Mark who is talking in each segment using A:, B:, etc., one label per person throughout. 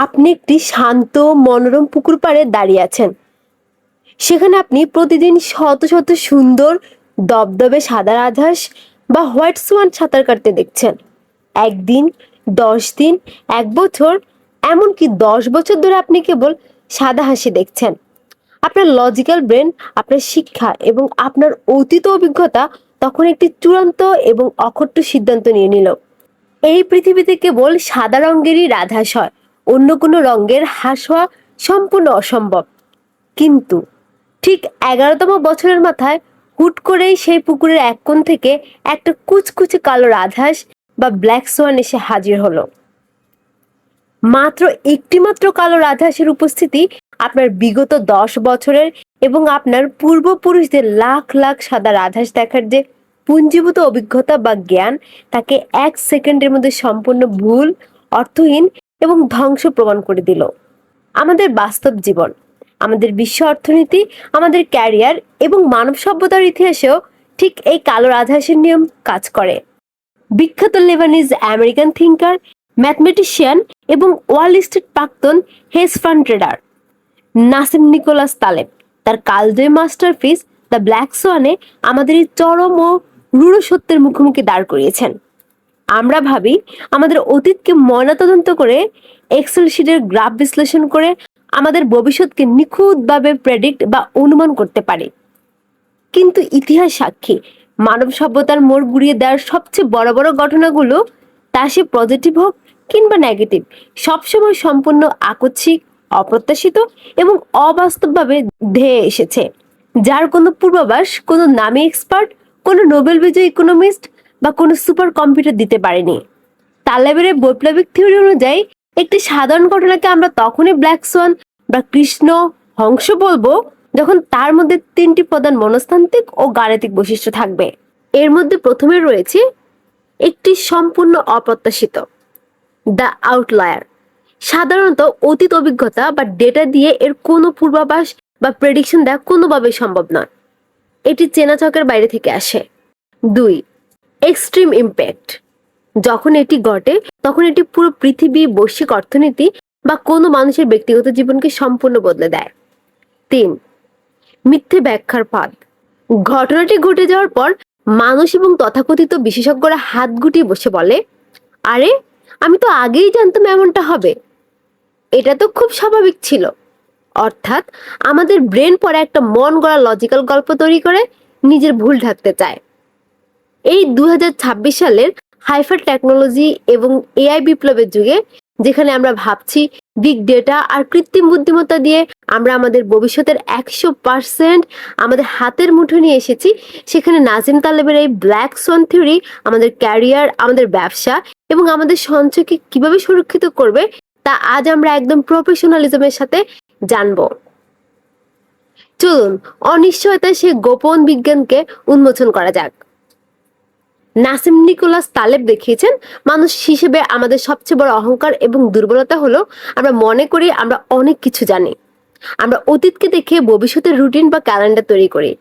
A: আপনি একটি শান্ত মনোরম পুকুর পাড়ে দাঁড়িয়ে আছেন। সেখানে আপনি প্রতিদিন শত শত সুন্দর দবদবে সাদা রাজহাঁস বা হোয়াইট সোয়ান সাঁতার কাটতে দেখছেন। একদিন, 10 দিন, 1 বছর, এমনকি 10 বছর ধরে আপনি কেবল সাদা হাসি দেখছেন। আপনার লজিক্যাল ব্রেন, আপনার শিক্ষা এবং আপনার অতীত অভিজ্ঞতা তখন একটি চূড়ান্ত এবং অখট্ট সিদ্ধান্ত নিয়ে নিল। এই পৃথিবীতে কেবল সাদা রঙেরই রাজহাঁস হয়, অন্য কোনো রঙের হাঁস হওয়া সম্পূর্ণ অসম্ভব। কিন্তু ঠিক 11তম বছরের মাথায় হুট করেই সেই পুকুরের এক কোণ থেকে একটা কুচকুচে কালো রাজহাঁস বা ব্ল্যাক সোয়ান এসে হাজির হলো। মাত্র একটি মাত্র কালো রাজহাঁসের উপস্থিতি আপনার বিগত 10 বছরের এবং আপনার পূর্বপুরুষদের লাখ লাখ সাদা রাজহাঁস দেখার যে পুঞ্জীভূত অভিজ্ঞতা বা জ্ঞান, তাকে 1 সেকেন্ডের মধ্যে সম্পূর্ণ ভুল, অর্থহীন এবং ধ্বংস প্রমাণ করে দিল। আমাদের বাস্তব জীবন, আমাদের বিশ্ব অর্থনীতি, আমাদের ক্যারিয়ার এবং মানব সভ্যতার ইতিহাসেও ঠিক এই কালো রাজহাঁসের নিয়ম কাজ করে। বিখ্যাত লেবানিজ আমেরিকান থিঙ্কার, ম্যাথমেটিশিয়ান এবং ওয়াল স্ট্রিট প্রাক্তন hedge fund trader Nassim Nicholas Taleb তার কালজয়ী মাস্টারপিস দ্য ব্ল্যাক সোয়ানে আমাদের এই চরম ও রূঢ় সত্যের মুখোমুখি দাঁড় করিয়েছেন। আমরা ভাবি আমাদের অতীতকে ময়নাতদন্ত করে, এক্সেল শিটের গ্রাফ বিশ্লেষণ করে আমাদের ভবিষ্যৎকে নিখুঁতভাবে প্রেডিক্ট বা অনুমান করতে পারি। কিন্তু ইতিহাস সাক্ষী, মানব সভ্যতার মোড় ঘুরিয়ে দেওয়ার সবচেয়ে বড় বড় ঘটনাগুলো, তা সে পজিটিভ হোক কিংবা নেগেটিভ, সবসময় সম্পূর্ণ আকস্মিক, অপ্রত্যাশিত এবং অবাস্তবভাবে ধেয়ে এসেছে, যার কোনো পূর্বাভাস কোনো নামী এক্সপার্ট, কোনো নোবেল বিজয়ী ইকোনমিস্ট বা কোনো সুপার কম্পিউটার দিতে পারেনি। তালেবের বৈপ্লবিক থিওরি অনুযায়ী একটি সাধারণ ঘটনাকে আমরা তখনই ব্ল্যাক সোয়ান বা কৃষ্ণ হংস বলবো যখন তার মধ্যে 3টি প্রধান মনস্তান্ত্রিক ও গাণিতিক বৈশিষ্ট্য থাকবে। এর মধ্যে প্রথমে রয়েছে একটি সম্পূর্ণ অপ্রত্যাশিত, দ্য আউটলায়ার। সাধারণত অতীত অভিজ্ঞতা বা ডেটা দিয়ে এর কোনো পূর্বাভাস বা প্রেডিকশন দেওয়া কোনোভাবেই সম্ভব নয়, এটি চেনা চকের বাইরে থেকে আসে। 2, এক্সট্রিম ইম্প্যাক্ট। যখন এটি ঘটে তখন এটি পুরো পৃথিবী, বৈশ্বিক অর্থনীতি বা কোনো মানুষের ব্যক্তিগত জীবনকে সম্পূর্ণ বদলে দেয়। 3, মিথ্যে ব্যাখ্যার ফাঁদ। ঘটনাটি ঘটে যাওয়ার পর মানুষ এবং তথাকথিত বিশেষজ্ঞরা হাত গুটিয়ে বসে বলে, আরে আমি তো আগেই জানতাম এমনটা হবে, এটা তো খুব স্বাভাবিক ছিল। অর্থাৎ আমাদের ব্রেন পরে একটা মন গড়া লজিক্যাল গল্প তৈরি করে নিজের ভুল ঢাকতে চায়। এই 2026 সালের হাইপার টেকনোলজি এবং এআই বিপ্লবের যুগে, যেখানে আমরা ভাবছি বিগ ডেটা আর কৃত্রিম বুদ্ধিমত্তা দিয়ে আমরা আমাদের ভবিষ্যতের 100% আমাদের হাতের মুঠো নিয়ে এসেছি, সেখানে নাজিম তালেবের এই ব্ল্যাক সোয়ান থিওরি আমাদের ক্যারিয়ার, আমাদের ব্যবসা এবং আমাদের সঞ্চয়কে কিভাবে সুরক্ষিত করবে, তা আজ আমরা একদম প্রফেশনালিজমের সাথে জানবো। চলুন অনিশ্চয়তার সেই গোপন বিজ্ঞানকে উন্মোচন করা যাক। নাসিম নিকোলাস তালেব দেখিয়েছেন, মানুষ হিসেবে আমাদের সবচেয়ে বড় অহংকার এবং দুর্বলতা হলো আমরা মনে করি আমরা অনেক কিছু জানি। আমরা অতীতকে দেখে ভবিষ্যতের রুটিন বা ক্যালেন্ডার তৈরি করি।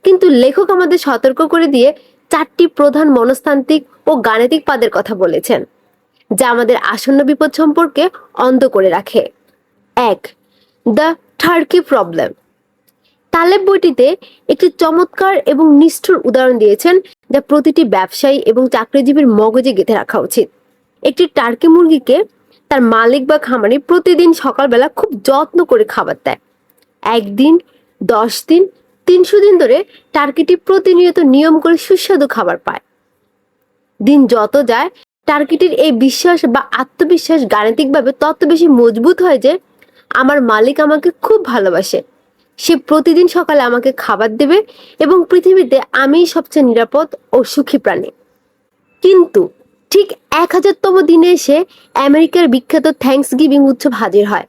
A: কিন্তু লেখক আমাদের সতর্ক করে দিয়ে 4টি প্রধান মনস্তান্ত্রিক ও গাণিতিক পাদের কথা বলেছেন, যা আমাদের আসন্ন বিপদ সম্পর্কে অন্ধ করে রাখে। 1, দ্য টার্কি প্রবলেম। তালেব বইটিতে একটি চমৎকার এবং নিষ্ঠুর উদাহরণ দিয়েছেন, যা প্রতিটি ব্যবসায়ী এবং চাকরিজীবীর মগজে গেঁথে রাখা উচিত। একটি টার্কি মুরগিকে তার মালিক বা খামারি প্রতিদিন সকালবেলা খুব যত্ন করে খাবার দেয়। একদিন, 10 দিন, 300 দিন ধরে টার্কিটি প্রতিনিয়ত নিয়ম করে সুস্বাদু খাবার পায়। দিন যত যায়, টার্কিটির এই বিশ্বাস বা আত্মবিশ্বাস গাণিতিকভাবে তত বেশি মজবুত হয় যে আমার মালিক আমাকে খুব ভালোবাসে, সে প্রতিদিন সকালে আমাকে খাবার দেবে এবং পৃথিবীতে আমিই সবচেয়ে নিরাপদ ও সুখী প্রাণী। কিন্তু ঠিক 1000তম দিনে এসে আমেরিকার বিখ্যাত থ্যাঙ্কস গিভিং উৎসব হাজির হয়।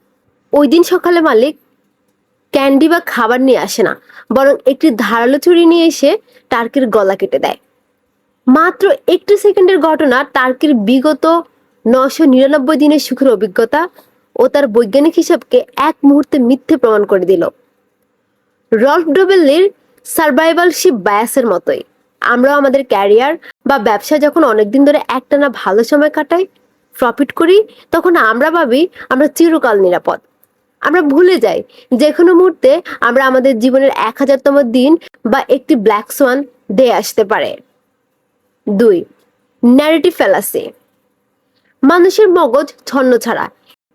A: ওই দিন সকালে মালিক ক্যান্ডি বা খাবার নিয়ে আসে না, বরং একটি ধারালো ছুরি নিয়ে এসে টার্কির গলা কেটে দেয়। মাত্র একটি সেকেন্ডের ঘটনা টার্কির বিগত 999 দিনের সুখের অভিজ্ঞতা ও তার বৈজ্ঞানিক হিসাবকে এক মুহূর্তে মিথ্যে প্রমাণ করে দিল। রল্ফ ডবেলের সার্ভাইভালশিপ বায়াসের মতোই আমরাও আমাদের ক্যারিয়ার বা ব্যবসা যখন অনেকদিন ধরে একটানা ভালো সময় কাটাই, প্রফিট করি, তখন আমরা ভাবি আমরা চিরকাল নিরাপদ। আমরা ভুলে যাই যে কোনো মুহূর্তে আমরা আমাদের জীবনের 1000তম দিন বা একটি ব্ল্যাক সোয়ান ডে আসতে পারে। 2. Narrative fallacy. মানুষের মগজ ছন্নছাড়া,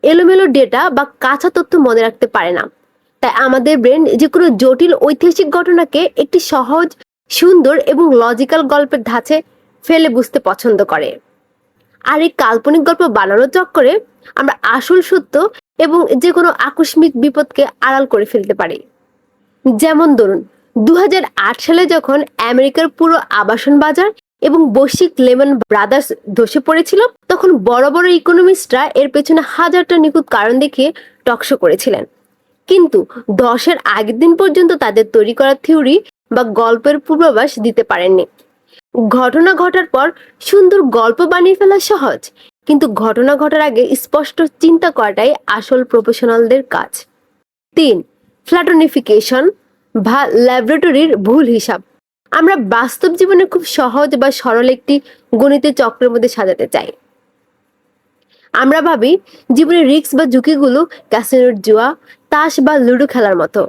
A: এলোমেলো ডেটা বা কাঁচা তথ্য মনে রাখতে পারে না। তাই আমাদের ব্রেন যে কোনো জটিল ঐতিহাসিক ঘটনাকে একটি সহজ, সুন্দর এবং লজিক্যাল গল্পের ধাঁচে ফেলে বুঝতে পছন্দ করে। আর এই কাল্পনিক গল্প বানানোর চক্করে আমরা আসল সত্য এবং যে কোনো আকস্মিক বিপদকে আড়াল করে ফেলতে পারি। যেমন ধরুন, 2008 সালে যখন আমেরিকার পুরো আবাসন বাজার এবং বৈশ্বিক লেমন ব্রাদার্স ধসে পড়েছিল, তখন বড় বড় ইকোনমিস্টরা এর পেছনে হাজারটা নিখুঁত কারণ দেখিয়ে টকশো করেছিলেন। কিন্তু 10-এর আগের দিন পর্যন্ত তাদের তৈরি করা থিওরি বা গল্পের পূর্বাভাস দিতে পারেননি। ঘটনা ঘটার পর সুন্দর গল্প বানিয়ে ফেলা সহজ, কিন্তু ঘটনা ঘটার আগে স্পষ্ট চিন্তা করাটাই আসল প্রফেশনালদের কাজ। 3. ফ্ল্যাটনিফিকেশন বা ল্যাবরেটরির ভুল হিসাব। আমরা বাস্তব জীবনে খুব সহজ বা সরল একটি গণিতের চক্রের মধ্যে সাজাতে চাই। আমরা ভাবি জীবনের রিস্ক বা ঝুঁকিগুলো ক্যাসিনোর জুয়া, তাস বা লুডো খেলার মতো,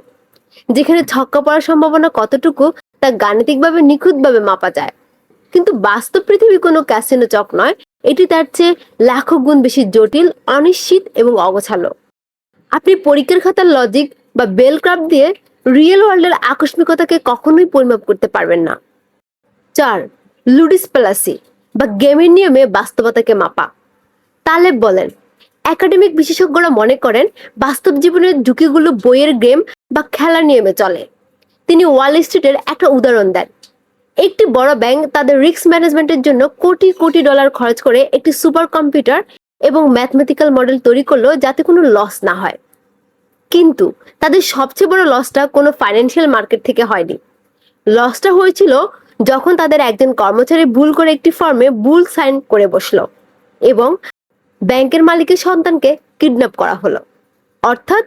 A: যেখানে ছক্কা পড়ার সম্ভাবনা কতটুকু তা গাণিতিকভাবে নিখুঁতভাবে মাপা যায়। কিন্তু বাস্তব পৃথিবী কোনো ক্যাসিনো চক নয়, এটি তার চেয়ে লাখো গুণ বেশি জটিল, অনিশ্চিত এবং অগোছালো। আপনি পরীক্ষার খাতার লজিক বা বেল ক্রাফট দিয়ে রিয়েল ওয়ার্ল্ডের আকস্মিকতাকে কখনোই পরিমাপ করতে পারবেন না। 4. লুডিস প্যালাসি বা গেমের নিয়মে বাস্তবতাকে মাপা। তালেব বলেন, একাডেমিক বিশেষজ্ঞরা মনে করেন বাস্তব জীবনের ঝুঁকিগুলো বইয়ের গেম বা খেলার নিয়মে চলে। তিনি ওয়াল স্ট্রিটের একটা উদাহরণ দেন। একটি বড় ব্যাংক তাদের রিস্ক ম্যানেজমেন্টের জন্য কোটি কোটি ডলার খরচ করে একটি সুপার কম্পিউটার এবং ম্যাথমেটিক্যাল মডেল তৈরি করলো যাতে কোনো লস না হয়। কিন্তু তাদের সবচেয়ে বড় লসটা কোনো ফাইন্যান্সিয়াল মার্কেট থেকে হয়নি। লসটা হয়েছিল যখন তাদের একজন কর্মচারী ভুল করে একটি ফর্মে ভুল সাইন করে বসলো এবং ব্যাংকের মালিকের সন্তানকে কিডন্যাপ করা হলো। অর্থাৎ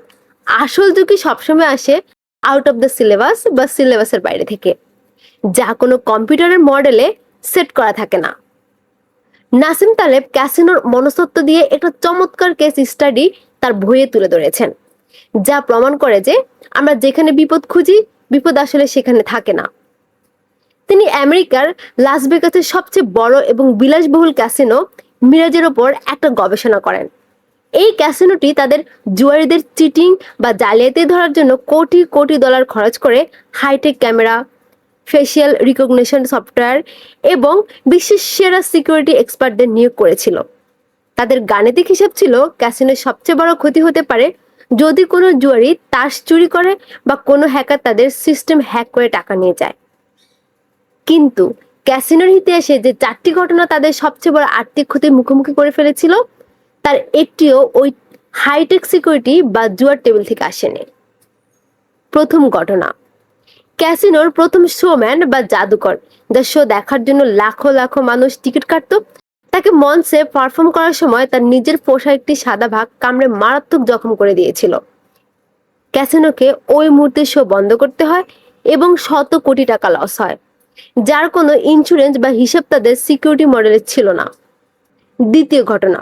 A: আসল ঝুঁকি সবসময় আসে আউট অফ দ্য সিলেবাস বা সিলেবাসের বাইরে থেকে, যা কোনো কম্পিউটারের মডেলে সেট করা থাকে না। নাসিম তালেব ক্যাসিনোর মনস্তত্ত্ব দিয়ে একটা চমৎকার কেস স্টাডি তার বইয়ে তুলে ধরেছেন, যা প্রমাণ করে যে আমরা যেখানে বিপদ খুঁজি, বিপদ আসলে সেখানে থাকে না। তিনি আমেরিকার লাস ভেগাসের সবচেয়ে বড় এবং বিলাসবহুল ক্যাসিনো মিরাজের ওপর একটা গবেষণা করেন। এই ক্যাসিনোটি তাদের জুয়ারিদের চিটিং বা জালিয়াতি ধরার জন্য কোটি কোটি ডলার খরচ করে hi-tech camera, facial recognition software এবং বিশ্বের সেরা সিকিউরিটি এক্সপার্টদের নিয়োগ করেছিল। তাদের গাণিতিক হিসাব ছিল ক্যাসিনোর সবচেয়ে বড় ক্ষতি হতে পারে যদি কোনো জুয়ারি তাস চুরি করে বা কোনো হ্যাকার তাদের সিস্টেম হ্যাক করে টাকা নিয়ে যায়। কিন্তু ক্যাসিনোর ইতিহাসে যে 4টি ঘটনা তাদের সবচেয়ে বড় আর্থিক ক্ষতির মুখোমুখি করে ফেলেছিল, তার একটিও ওই হাইটেক সিকিউরিটি বা জুয়ার টেবিল থেকে আসেনি। প্রথম ঘটনা, ক্যাসিনোর প্রথম শোম্যান বা জাদুকর, যার শো দেখার জন্য লাখো লাখো মানুষ টিকিট কাটতো, তাকে মঞ্চে পারফর্ম করার সময় তার নিজের পোষা একটি সাদা ভাগ কামড়ে মারাত্মক জখম করে দিয়েছিল। ক্যাসিনোকে ওই মুহূর্তে শো বন্ধ করতে হয় এবং শত কোটি টাকা লস হয়, যার কোনো ইন্স্যুরেন্স বা হিসাব তাদের সিকিউরিটি মডেলে ছিল না। দ্বিতীয় ঘটনা,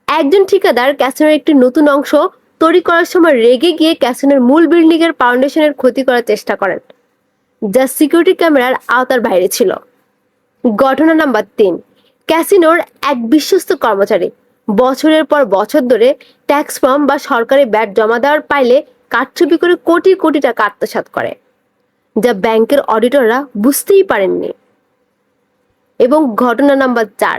A: একজন ঠিকাদার ক্যাসিনোর একটি নতুন অংশ তৈরি করার সময় রেগে গিয়ে ক্যাসিনোর মূল বিল্ডিং এর ফাউন্ডেশনের ক্ষতি করার চেষ্টা করেন, যা সিকিউরিটি ক্যামেরার আওতার বাইরে ছিল। ঘটনা নাম্বার 3, ক্যাসিনোর এক বিশ্বস্ত কর্মচারী বছরের পর বছর ধরে ট্যাক্স ফর্ম বা সরকারি ব্যাট জমা দেওয়ার পাইলে কারচুপি করে কোটি কোটি টাকা আত্মসাৎ করে, যা ব্যাংকের অডিটররা বুঝতেই পারেননি। এবং ঘটনা নাম্বার 4,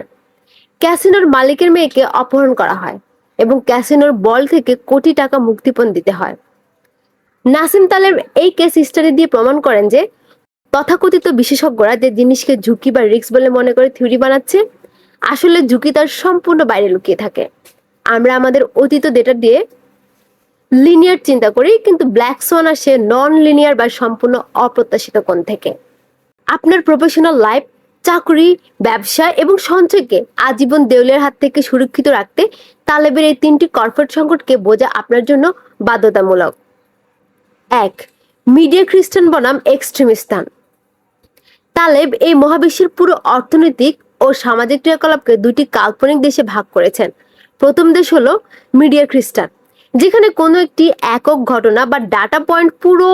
A: ক্যাসিনোর মালিকের মেয়েকে অপহরণ করা হয় এবং ক্যাসিনোর বল থেকে কোটি টাকা মুক্তিপণ দিতে হয়। নাসিম তালেব এই কেস স্টাডি দিয়ে প্রমাণ করেন যে তথাকথিত বিশেষজ্ঞরা যে জিনিসকে ঝুঁকি বা রিস্ক বলে মনে করে থিওরি বানাচ্ছে, আসলে ঝুঁকি তার সম্পূর্ণ বাইরে লুকিয়ে থাকে। আমরা আমাদের অতীত ডেটা দিয়ে লিনিয়ার চিন্তা করি, কিন্তু ব্ল্যাক সোয়ান আসে নন লিনিয়ার বা সম্পূর্ণ অপ্রত্যাশিত কোণ থেকে। আপনার প্রফেশনাল লাইফ, চাকরি, ব্যবসা এবং সঞ্চয়কে আজীবন দেউলের হাত থেকে সুরক্ষিত রাখতে তালেবের এই 3টি কর্পোরেট সংকটকে বোঝা আপনার জন্য বাধ্যতামূলক। 1. মিডিয়া খ্রিস্টান বনাম এক্সট্রিমিস্তান। তালেব এই মহাবিশ্বের পুরো অর্থনৈতিক, ও সামাজিক ক্রিয়াকলাপকে দুটি কাল্পনিক দেশে ভাগ করেছেন। প্রথম দেশ হলো মিডিয়া খ্রিস্টান, যেখানে কোনো একটি একক ঘটনা বা ডাটা পয়েন্ট পুরো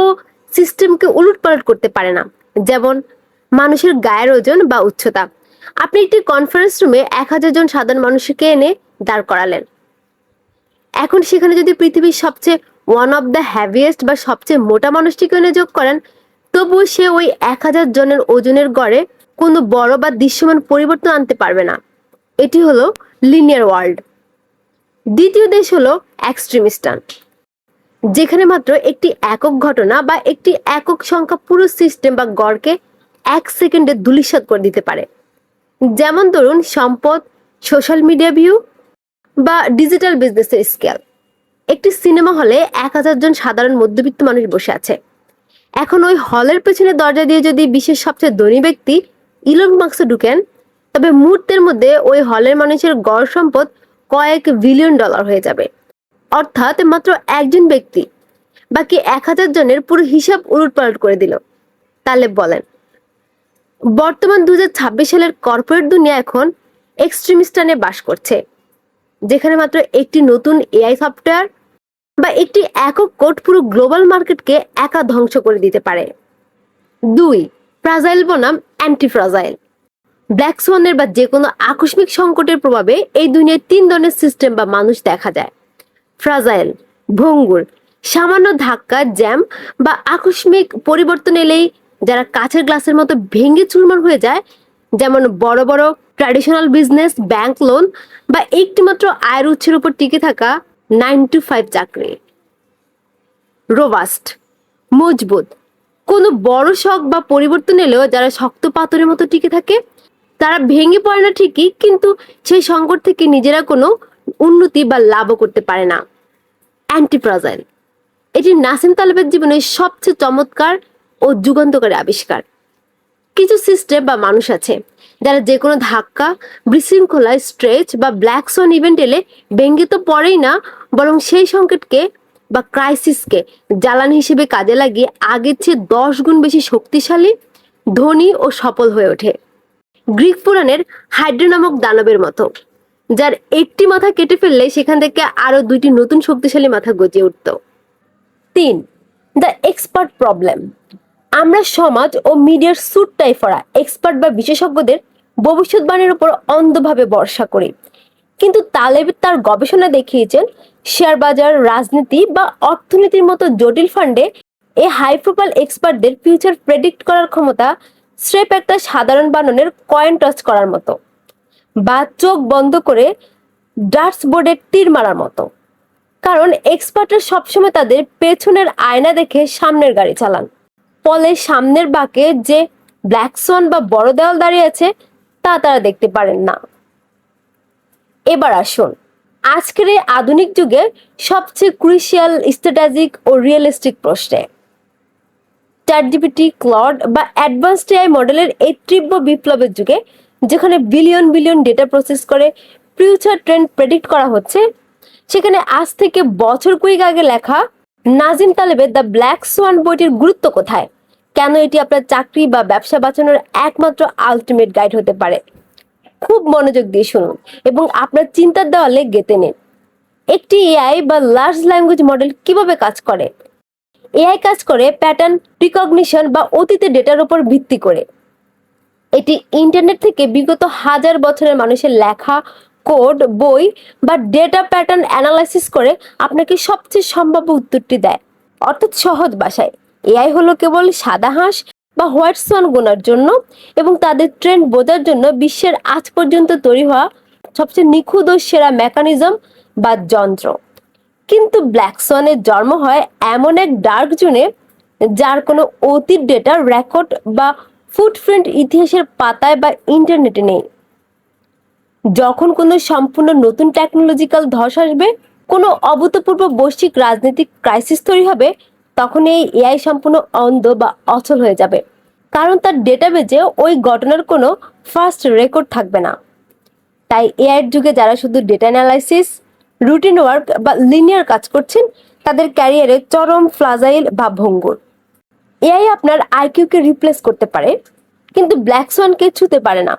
A: সিস্টেমকে উলটপালট করতে পারে না, যেমন মানুষের গায়ের ওজন বা উচ্চতা। আপনি একটি কনফারেন্স রুমে 1000 জন সাধারণ মানুষকে এনে দাঁড় করালেন। এখন সেখানে যদি পৃথিবীর সবচেয়ে ওয়ান অফ দ্য হ্যাভিয়েস্ট বা সবচেয়ে মোটা মানুষটিকে এনে যোগ করেন, তবুও সে ওই 1000 জনের ওজনের গড়ে কোনো বড় বা দৃশ্যমান পরিবর্তন আনতে পারবে না। এটি হলো লিনিয়ার ওয়ার্ল্ড। দ্বিতীয় দেশ হলো এক্সট্রিমিস্টান, যেখানে মাত্র একটি একক ঘটনা বা একটি একক সংখ্যা পুরো সিস্টেম বা গড়কে 1 সেকেন্ডে ধূলিসাৎ করে দিতে পারে। যেমন ধরুন সম্পদ, সোশ্যাল মিডিয়া ভিউ বা ডিজিটাল বিজনেসের স্কেল। একটি সিনেমা হলে 1000 জন সাধারণ মধ্যবিত্ত মানুষ বসে আছে। এখন ওই হলের পেছনে দরজা দিয়ে যদি বিশ্বের সবচেয়ে ধনী ব্যক্তি ইলন মাস্ক ঢুকেন, তবে মুহূর্তের মধ্যে ওই হলের মানুষের গড় সম্পদ কয়েক বিলিয়ন ডলার হয়ে যাবে। অর্থাৎ মাত্র একজন ব্যক্তি বাকি 1000 জনের পুরো হিসাব উলটপালট করে দিল। তাহলে বলেন, বর্তমান 2026 সালের কর্পোরেট দুনিয়া এখন এক্সট্রিমিস্টানে বাস করছে, যেখানে মাত্র একটি নতুন এআই সফটওয়্যার বা একটি একক কোড পুরো গ্লোবাল মার্কেটকে একা ধ্বংস করে দিতে পারে। 2. ফ্রাজাইল বনাম অ্যান্টি ফ্রাজাইল। ব্ল্যাক সোয়ানের বা যে কোনো আকস্মিক সংকটের প্রভাবে এই দুনিয়ায় 3 ধরনের সিস্টেম বা মানুষ দেখা যায়। ফ্রাজাইল, ভঙ্গুর, সামান্য ধাক্কা, জ্যাম বা আকস্মিক পরিবর্তন এলেই যারা কাঁচের গ্লাসের মতো ভেঙে চুরমার হয়ে যায়, যেমন বড় বড় ট্র্যাডিশনাল বিজনেস, ব্যাংক লোন বা একটিমাত্র আয়ের উৎসের উপর টিকে থাকা 9 to 5 চাকরি। রোবাস্ট, মজবুত, কোনো বড় শক বা পরিবর্তন এলেও যারা শক্ত পাথরের মতো টিকে থাকে, তারা ভেঙে পড়ে না ঠিকই, কিন্তু সেই সংকট থেকে নিজেরা কোনো উন্নতি বা লাভও করতে পারে না। অ্যান্টিফ্রাজাইল, এটি নাসিম তালেবের জীবনের সবচেয়ে চমৎকার ও যুগান্তকারী আবিষ্কার। কিছু সিস্টেম বা মানুষ আছে যারা যে কোনো ধাক্কা, বিশৃঙ্খলা, স্ট্রেচ বা ব্ল্যাক সোয়ান ইভেন্ট এলে ভেঙে তো পড়েই না, বরং সেই সংকটকে বা ক্রাইসিসকে জ্বালানি হিসেবে কাজে লাগিয়ে আগের চেয়ে 10 গুণ বেশি শক্তিশালী, ধনী ও সফল হয়ে ওঠে। গ্রিক পুরাণের হাইড্রা নামক দানবের মতো, যার একটি মাথা কেটে ফেললে সেখান থেকে আরো 2টি নতুন শক্তিশালী মাথা গজিয়ে উঠত। 3. The expert problem. আমরা সমাজ ও মিডিয়ার স্যুটটাই পরা এক্সপার্ট বা বিশেষজ্ঞদের ভবিষ্যৎবাণীর উপর অন্ধভাবে ভরসা করি, কিন্তু তালেব তার গবেষণা দেখিয়েছেন শেয়ার বাজার, রাজনীতি বা অর্থনীতির মতো জটিল ফান্ডে এই হাই প্রোফাইল এক্সপার্টদের ফিউচার প্রেডিক্ট করার ক্ষমতা স্রেফ একটা সাধারণ বাননের কয়েন টস করার মতো বা চোখ বন্ধ করে ডার্টস বোর্ডে তীর মারার মতো। কারণ এক্সপার্টরা সবসময় তাদের পেছনের আয়না দেখে সামনের গাড়ি চালান, ফলে সামনের বাঁকে যে ব্ল্যাক সোয়ান বা বড় দেওয়াল দাঁড়িয়ে আছে তা তারা দেখতে পারেন না। এবার আসুন আজকের এই আধুনিক যুগে সবচেয়ে ক্রুশিয়াল, স্ট্র্যাটেজিক ও রিয়েলিস্টিক প্রশ্নে। চ্যাটজিপিটি, ক্লড বা অ্যাডভান্সড এআই মডেলের এই তীব্র বিপ্লবের যুগে, যেখানে বিলিয়ন বিলিয়ন ডেটা প্রসেস করে ফিউচার ট্রেন্ড প্রেডিক্ট করা হচ্ছে, সেখানে আজ থেকে বছর কুড়িক আগে লেখা নাজিম তালেবের দ্য ব্ল্যাক সোয়ান বইটির গুরুত্ব কোথায়? কেন এটি আপনার চাকরি বা ব্যবসা বাঁচানোর একমাত্র আলটিমেট গাইড হতে পারে? খুব মনোযোগ দিয়ে শুনুন এবং আপনার চিন্তার দেওয়ালে গেঁথে নিন। একটি এআই বা লার্জ ল্যাঙ্গুয়েজ মডেল কিভাবে কাজ করে? এআই কাজ করে প্যাটার্ন রিকগনিশন বা অতীতের ডেটার উপর ভিত্তি করে। এটি ইন্টারনেট থেকে বিগত হাজার বছরের মানুষের লেখা কোড, বই বা ডেটা প্যাটার্ন অ্যানালাইসিস করে আপনাকে সবচেয়ে সম্ভাব্য উত্তরটি দেয়। অর্থাৎ সহজ ভাষায়, এআই হলো কেবল সাদা হাঁস বা হোয়াইট সোয়ান গোনার জন্য এবং তাদের ট্রেন্ড বোঝার জন্য বিশ্বের আজ পর্যন্ত তৈরি হওয়া সবচেয়ে নিখুঁত ও সেরা মেকানিজম বা যন্ত্র। কিন্তু ব্ল্যাক সোয়ানের জন্ম হয় এমন এক ডার্ক জোনে যার কোনো অতীত ডেটা রেকর্ড বা ফুটপ্রিন্ট ইতিহাসের পাতায় বা ইন্টারনেটে নেই। যখন কোনো সম্পূর্ণ নতুন টেকনোলজিক্যাল ধস আসবে, কোনো অভূতপূর্ব বৈশ্বিক রাজনৈতিক ক্রাইসিস তৈরি হবে, তখন এই এআই সম্পূর্ণ অন্ধ বা অচল হয়ে যাবে, কারণ তার ডেটাবেজে ওই ঘটনার কোনো ফার্স্ট রেকর্ড থাকবে না। তাই এআইয়ের যুগে যারা শুধু ডেটা অ্যানালাইসিস, রুটিন ওয়ার্ক বা লিনিয়ার কাজ করছেন, তাদের ক্যারিয়ারে চরম ফ্লাজাইল বা ভঙ্গুর। এআই আপনার আইকিউকে রিপ্লেস করতে পারে, কিন্তু ব্ল্যাক সোয়ানকে ছুঁতে পারে না।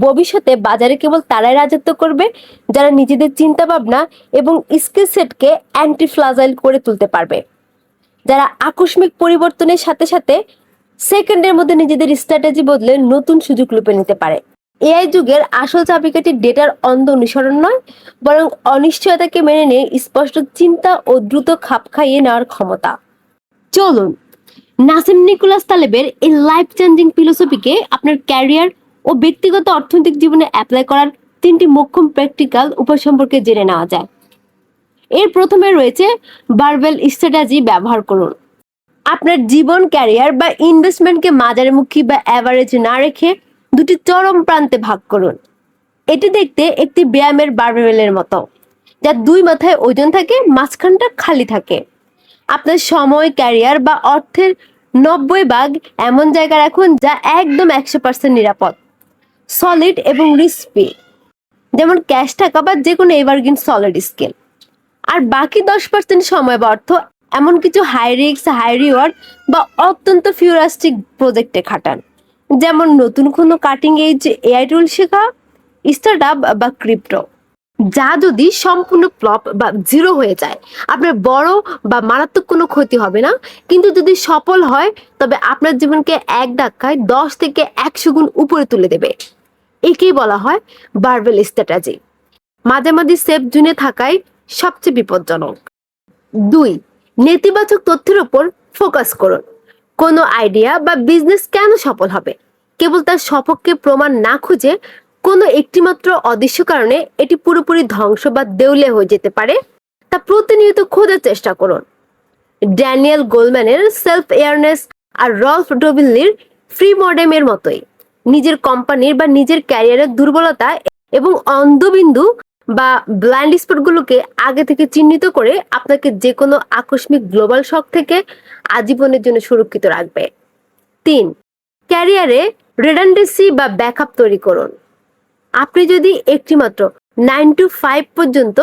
A: ভবিষ্যতে বাজারে কেবল তারাই রাজত্ব করবে যারা নিজেদের চিন্তা ভাবনা এবং স্কিল সেটকে অ্যান্টি ফ্লাজাইল করে তুলতে পারবে, যারা আকস্মিক পরিবর্তনের সাথে সাথে সেকেন্ডের মধ্যে নিজেদের স্ট্র্যাটেজি বদলে নতুন সুযোগ লুপে নিতে পারে। এআই যুগের আসল চাবিকাঠি ডেটার অন্ধ অনুসরণ নয়, বরং অনিশ্চয়তাকে মেনে নিয়ে স্পষ্ট চিন্তা ও দ্রুত খাপ খাইয়ে নেওয়ার ক্ষমতা। চলুন নাসিম নিকোলাস তালেবের এই লাইফ চেঞ্জিং ফিলোসফিকে আপনার ক্যারিয়ার ও ব্যক্তিগত অর্থনৈতিক জীবনে অ্যাপ্লাই করার 3টি মোক্ষম প্র্যাকটিক্যাল উপায় সম্পর্কে জেনে নেওয়া যায়। এর প্রথমে রয়েছে বারবেল স্ট্র্যাটেজি ব্যবহার করুন। আপনার জীবন, ক্যারিয়ার বা ইনভেস্টমেন্টকে মাঝারিমুখী বা অ্যাভারেজ না রেখে দুটি চরম প্রান্তে ভাগ করুন। এটি দেখতে একটি ব্যায়ামের বারবেলের মতো, যার দুই মাথায় ওজন থাকে, মাঝখানটা খালি থাকে। আপনার সময়, ক্যারিয়ার বা অর্থের 90 ভাগ এমন জায়গা রাখুন যা একদম 100% নিরাপদ, সলিড এবং রিস্ক ফ্রি, যেমন ক্যাশ টাকা বা যে কোনো এভারগ্রিন সলিড স্কিল। আর বাকি 10% সময় বা অর্থ এমন কিছু হাই রিস্ক, হাই রিওয়ার্ড বা অত্যন্ত ফিউরাস্টিক প্রজেক্টে খাটান, যেমন নতুন কোনো কাটিং এজ এআই টুল শেখা, স্টার্টআপ বা ক্রিপ্টো। যা যদি সম্পূর্ণ ফ্লপ বা জিরো হয়ে যায়, আপনার বড় বা মারাত্মক কোনো ক্ষতি হবে না, কিন্তু যদি সফল হয় তবে আপনার জীবনকে এক ধাক্কায় 10 থেকে 100 গুণ উপরে তুলে দেবে। একেই বলা হয় বারবেল স্ট্র্যাটেজি। মাঝে মাঝে সেফ জোনে থাকাই সবচেয়ে বিপজ্জনক। 2. নেতিবাচক তথ্যের উপর ফোকাস করুন। কোনো আইডিয়া বা বিজনেস কেন সফল হবে, কেবল তার সপক্ষে প্রমাণ না খুঁজে কোনো একটিমাত্র অদৃশ্য কারণে এটি পুরোপুরি ধ্বংস বা দেউলে হয়ে যেতে পারে, তা প্রতিনিয়ত খোঁজার চেষ্টা করুন। ড্যানিয়েল গোলম্যানের সেলফ অ্যাওয়ারনেস আর রল্ফ ডবিলির ফ্রি মডেমের মতোই নিজের কোম্পানির বা নিজের ক্যারিয়ারের দুর্বলতা এবং অন্ধবিন্দু বা ব্লাইন্ড স্পটগুলোকে আগে থেকে চিহ্নিত করে আপনাকে যে কোনো আকস্মিক গ্লোবাল শক থেকে আজীবনের জন্য সুরক্ষিত রাখবে। 3. ক্যারিয়ারে রেডান্ডেন্সি বা ব্যাকআপ তৈরি করুন। আপনি যদি একটিমাত্র 9 to 5 পর্যন্ত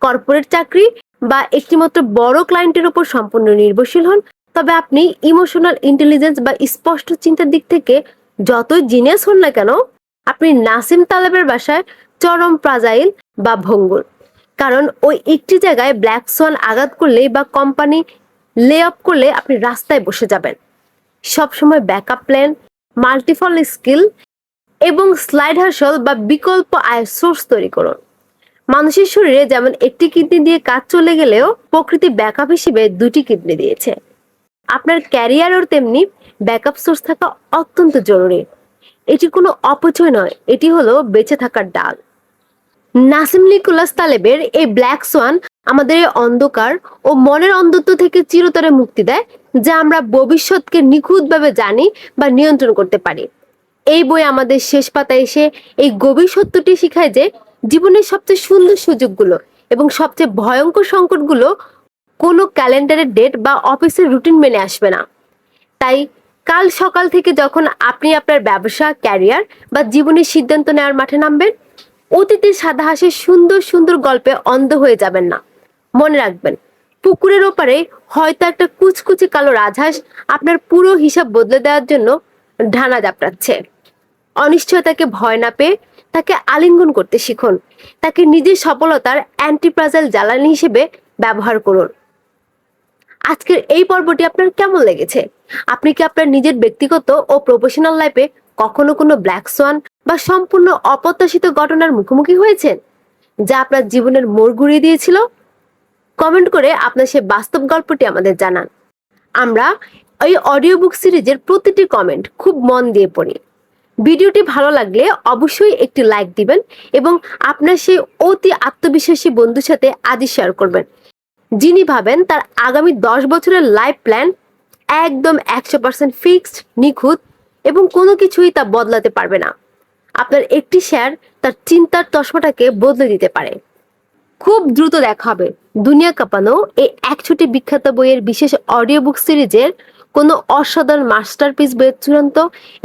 A: কর্পোরেট চাকরি বা একটিমাত্র বড় ক্লায়েন্টের উপর সম্পূর্ণ নির্ভরশীল হন, তবে আপনি ইমোশনাল ইন্টেলিজেন্স বা স্পষ্ট চিন্তার দিক থেকে যতই জিনিয়াস হন না কেন, আপনি নাসিম তালেবের বাসায় চরম ফ্রাজাইল বা ভঙ্গুর। কারণ ওই একটি জায়গায় ব্ল্যাক সোয়ান আঘাত করলেই বা কোম্পানি লে অফ করলে আপনি রাস্তায় বসে যাবেন। সবসময় ব্যাকআপ প্ল্যান, মাল্টিপল স্কিল এবং স্লাইড হাসল বা বিকল্প আয়ের সোর্স তৈরি করুন। মানুষের শরীরে যেমন একটি কিডনি দিয়ে কাজ চলে গেলেও প্রকৃতি ব্যাকআপ হিসেবে 2টি কিডনি দিয়েছে। আপনার ক্যারিয়ারও তেমনি ব্যাকআপ সোর্স থাকা অত্যন্ত জরুরি। এটি কোনো অপচয় নয়, এটি হলো বেঁচে থাকার ডাল। নাসিম নিকোলাস তালেবের এই ব্ল্যাক সোয়ান আমাদের এই অন্ধকার ও মনের অন্ধত্ব থেকে চিরতরে মুক্তি দেয়, যা আমরা ভবিষ্যৎকে নিখুঁতভাবে জানি বা নিয়ন্ত্রণ করতে পারি। এই বই আমাদের শেষ পাতায় এসে এই গভীর সত্যটি শিখায় যে জীবনের সবচেয়ে সুন্দর সুযোগগুলো এবং সবচেয়ে ভয়ঙ্কর সংকটগুলো কোনো ক্যালেন্ডারের ডেট বা অফিসের রুটিন মেনে আসবে না। তাই কাল সকাল থেকে যখন আপনি আপনার ব্যবসা, ক্যারিয়ার বা জীবনের সিদ্ধান্ত নেওয়ার মাঠে নামবেন, অতীতের সাদা হাসির সুন্দর সুন্দর গল্পে অন্ধ হয়ে যাবেন না। মনে রাখবেন, পুকুরের ওপারে হয়তো একটা কুচকুচে কালো রাজহাঁস আপনার পুরো হিসাব বদলে দেওয়ার জন্য ঢানা দাপড়াচ্ছে। অনিশ্চয়তাকে ভয় না পেয়ে তাকে আলিঙ্গন করতে শিখুন। তাকে নিজের সফলতার অ্যান্টিপ্রাজাইল জ্বালানি হিসেবে ব্যবহার করুন। আজকের এই পর্বটি আপনার কেমন লেগেছে? আপনি কি আপনার নিজের ব্যক্তিগত ও প্রফেশনাল লাইফে কখনো কোনো ব্ল্যাক সোয়ান বা সম্পূর্ণ অপ্রত্যাশিত ঘটনার মুখোমুখি হয়েছেন, যা আপনার জীবনের মোড় ঘুরিয়ে দিয়েছিল? কমেন্ট করে আপনার সেই বাস্তব গল্পটি আমাদের জানান। আমরা এই অডিও বুক সিরিজের প্রতিটি কমেন্ট খুব মন দিয়ে পড়ি। ভিডিওটি ভালো লাগলে অবশ্যই একটি লাইক দিবেন এবং আপনার সেই অতি আত্মবিশ্বাসী বন্ধুর সাথে আজই শেয়ার করবেন, যিনি ভাবেন তার আগামী 10 বছরের লাইফ প্ল্যান একদম 100% ফিক্সড, নিখুঁত এবং কোনো কিছুই তা বদলাতে পারবে না। আপনার একটি শেয়ার তার চিন্তার চশমাটাকে বদলে দিতে পারে। খুব দ্রুত দেখা হবে দুনিয়া কাঁপানো এই 100টি বিখ্যাত বইয়ের বিশেষ অডিও বুক সিরিজের কোনো অসাধারণ মাস্টারপিস বইয়ের চূড়ান্ত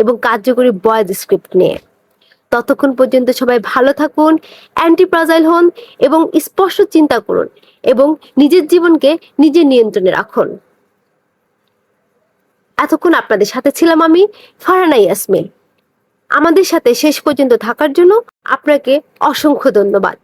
A: এবং কার্যকরী ভয়েস স্ক্রিপ্ট নিয়ে। ততক্ষণ পর্যন্ত সবাই ভালো থাকুন, অ্যান্টিপ্রাজাইল হন এবং স্পষ্ট চিন্তা করুন এবং নিজের জীবনকে নিজের নিয়ন্ত্রণে রাখুন। এতক্ষণ আপনাদের সাথে ছিলাম আমি, ফারহানা ইয়াসমিন। আমাদের সাথে শেষ পর্যন্ত থাকার জন্য আপনাকে অসংখ্য ধন্যবাদ।